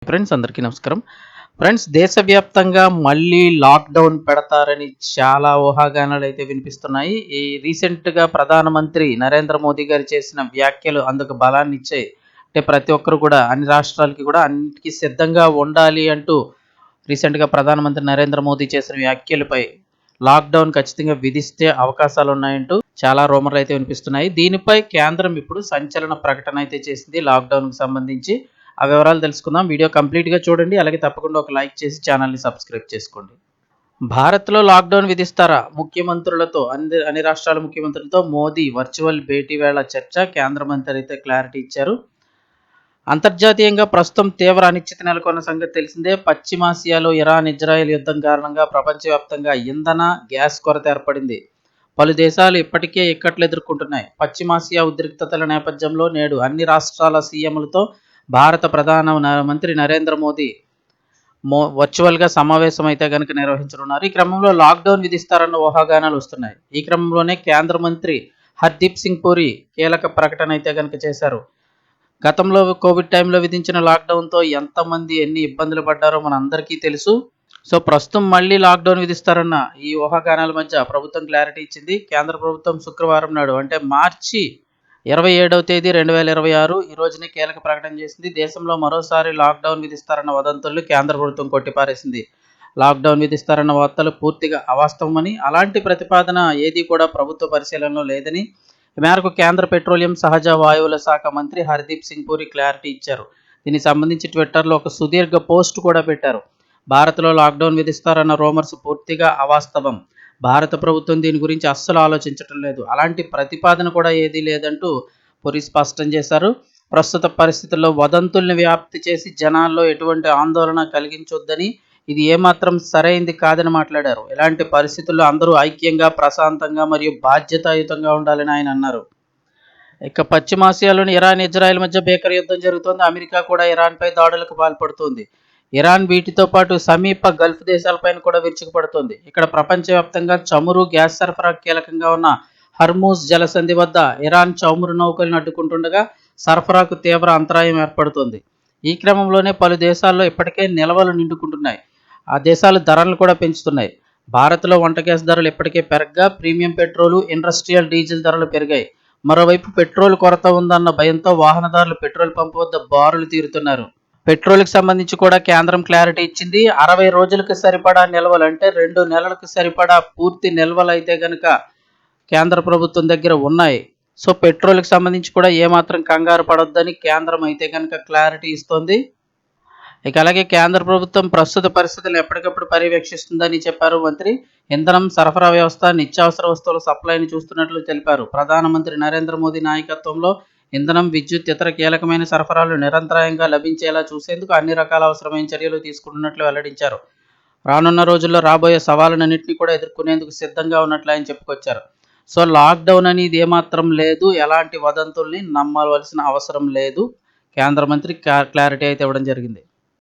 Friends అందరికీ నమస్కారం. Friends దేశవ్యాప్తంగా మళ్ళీ లాక్‌డౌన్ పెడతారని చాలా ఊహాగానాలైతే వినిపిస్తున్నాయి. ఈ రీసెంట్‌గా ప్రధానమంత్రి నరేంద్ర మోదీ గారు చేసిన వ్యాఖ్యలు అందుకు బలాన్నిచ్చాయి. అంటే ప్రతి ఒక్కరు కూడా అన్ని రాష్ట్రాలకి కూడా అన్నిటికి సిద్ధంగా ఉండాలి అంటూ రీసెంట్‌గా ప్రధానమంత్రి నరేంద్ర మోదీ చేసిన వ్యాఖ్యలపై లాక్‌డౌన్ ఖచ్చితంగా విధిస్తే అవకాశాలున్నాయంటూ చాలా రూమర్‌లయితే వినిపిస్తున్నాయి. దీనిపై కేంద్రం ఇప్పుడు సంచలన ప్రకటన అయితే చేసింది లాక్‌డౌన్‌కి సంబంధించి. ఆ వివరాలు తెలుసుకుందాం. వీడియో కంప్లీట్‌గా చూడండి. అలాగే తప్పకుండా ఒక లైక్ చేసి ఛానల్‌ని సబ్స్క్రైబ్ చేసుకోండి. భారత్‌లో లాక్‌డౌన్ విధిస్తారా? ముఖ్యమంత్రులతో అన్ని రాష్ట్రాల ముఖ్యమంత్రులతో మోదీ వర్చువల్ భేటీ వేళ చర్చ. కేంద్ర మంత్రి అయితే క్లారిటీ ఇచ్చారు. అంతర్జాతీయంగా ప్రస్తుతం తీవ్ర అనిశ్చితి నెలకొన్న సంగతి తెలిసిందే. పశ్చిమాసియాలో ఇరాన్, ఇజ్రాయెల్ యుద్ధం కారణంగా ప్రపంచవ్యాప్తంగా ఇంధన, గ్యాస్ కొరత ఏర్పడింది. పలు దేశాలు ఇప్పటికే ఇక్కట్లు ఎదుర్కొంటున్నాయి. పశ్చిమాసియా ఉద్రిక్తతల నేపథ్యంలో నేడు అన్ని రాష్ట్రాల సీఎంలతో భారత మంత్రి నరేంద్ర మోదీ వర్చువల్గా సమావేశం అయితే కనుక నిర్వహించనున్నారు. ఈ క్రమంలో లాక్డౌన్ విధిస్తారన్న ఊహాగానాలు వస్తున్నాయి. ఈ క్రమంలోనే కేంద్ర మంత్రి హర్దీప్ సింగ్ పూరి కీలక ప్రకటన అయితే కనుక చేశారు. గతంలో కోవిడ్ టైంలో విధించిన లాక్డౌన్తో ఎంతమంది ఎన్ని ఇబ్బందులు పడ్డారో మన అందరికీ తెలుసు. సో ప్రస్తుతం మళ్ళీ లాక్డౌన్ విధిస్తారన్న ఈ ఊహాగానాల మధ్య ప్రభుత్వం క్లారిటీ ఇచ్చింది. కేంద్ర ప్రభుత్వం శుక్రవారం నాడు అంటే మార్చి 27వ తేదీ 2026 ఈ రోజునే కీలక ప్రకటన చేసింది. దేశంలో మరోసారి లాక్డౌన్ విధిస్తారన్న వదంతులు కేంద్ర ప్రభుత్వం కొట్టిపారేసింది. లాక్డౌన్ విధిస్తారన్న వార్తలు పూర్తిగా అవాస్తవమని, అలాంటి ప్రతిపాదన ఏది కూడా ప్రభుత్వ పరిశీలనలో లేదని ఈ మేరకు కేంద్ర పెట్రోలియం, సహజ వాయువుల శాఖ మంత్రి హర్దీప్ సింగ్ పూరి క్లారిటీ ఇచ్చారు. దీనికి సంబంధించి ట్విట్టర్లో ఒక సుదీర్ఘ పోస్ట్ కూడా పెట్టారు. భారత్లో లాక్డౌన్ విధిస్తారన్న రూమర్స్ పూర్తిగా అవాస్తవం. భారత ప్రభుత్వం దీని గురించి అస్సలు ఆలోచించటం లేదు. అలాంటి ప్రతిపాదన కూడా ఏదీ లేదంటూ పూరి స్పష్టం చేశారు. ప్రస్తుత పరిస్థితుల్లో వదంతుల్ని వ్యాప్తి చేసి జనాల్లో ఎటువంటి ఆందోళన కలిగించొద్దని, ఇది ఏమాత్రం సరైంది కాదని మాట్లాడారు. ఇలాంటి పరిస్థితుల్లో అందరూ ఐక్యంగా, ప్రశాంతంగా మరియు బాధ్యతాయుతంగా ఉండాలని ఆయన అన్నారు. ఇక పశ్చిమాసియాలోని ఇరాన్, ఇజ్రాయెల్ మధ్య భీకర యుద్ధం జరుగుతోంది. అమెరికా కూడా ఇరాన్పై దాడులకు పాల్పడుతోంది. ఇరాన్ వీటితో పాటు సమీప గల్ఫ్ దేశాలపైన కూడా విరుచుకుపడుతోంది. ఇక్కడ ప్రపంచవ్యాప్తంగా చమురు, గ్యాస్ సరఫరా కీలకంగా ఉన్న హర్మూజ్ జలసంధి వద్ద ఇరాన్ చమురు నౌకలను అడ్డుకుంటుండగా సరఫరాకు తీవ్ర అంతరాయం ఏర్పడుతోంది. ఈ క్రమంలోనే పలు దేశాల్లో ఇప్పటికే నిల్వలు నిండుకుంటున్నాయి. ఆ దేశాలు ధరలను కూడా పెంచుతున్నాయి. భారత్లో వంట గ్యాస్ ధరలు ఇప్పటికే పెరగ్గా ప్రీమియం పెట్రోలు, ఇండస్ట్రియల్ డీజిల్ ధరలు పెరిగాయి. మరోవైపు పెట్రోల్ కొరత ఉందన్న భయంతో వాహనదారులు పెట్రోల్ పంపు వద్ద బారులు తీరుతున్నారు. పెట్రోల్కి సంబంధించి కూడా కేంద్రం క్లారిటీ ఇచ్చింది. 60 రోజులకు సరిపడా నిల్వలు అంటే 2 నెలలకు సరిపడా పూర్తి నిల్వలు అయితే కనుక కేంద్ర ప్రభుత్వం దగ్గర ఉన్నాయి. సో పెట్రోల్కి సంబంధించి కూడా ఏమాత్రం కంగారు పడొద్దని కేంద్రం అయితే కనుక క్లారిటీ ఇస్తోంది. ఇక అలాగే కేంద్ర ప్రభుత్వం ప్రస్తుత పరిస్థితులను ఎప్పటికప్పుడు పర్యవేక్షిస్తుందని చెప్పారు మంత్రి. ఇంధనం సరఫరా వ్యవస్థ, నిత్యావసర వస్తువుల సప్లైని చూస్తున్నట్లు తెలిపారు. ప్రధానమంత్రి నరేంద్ర మోదీ నాయకత్వంలో ఇంధనం, విద్యుత్, ఇతర కీలకమైన సరఫరాలు నిరంతరాయంగా లభించేలా చూసేందుకు అన్ని రకాల అవసరమైన చర్యలు తీసుకుంటున్నట్లు వెల్లడించారు. రానున్న రోజుల్లో రాబోయే సవాళ్ళన్నింటినీ కూడా ఎదుర్కొనేందుకు సిద్ధంగా ఉన్నట్లు ఆయన చెప్పుకొచ్చారు. సో లాక్డౌన్ అనేది ఏమాత్రం లేదు, ఎలాంటి వదంతుల్ని నమ్మవలసిన అవసరం లేదు. కేంద్ర మంత్రి క్లారిటీ అయితే ఇవ్వడం జరిగింది.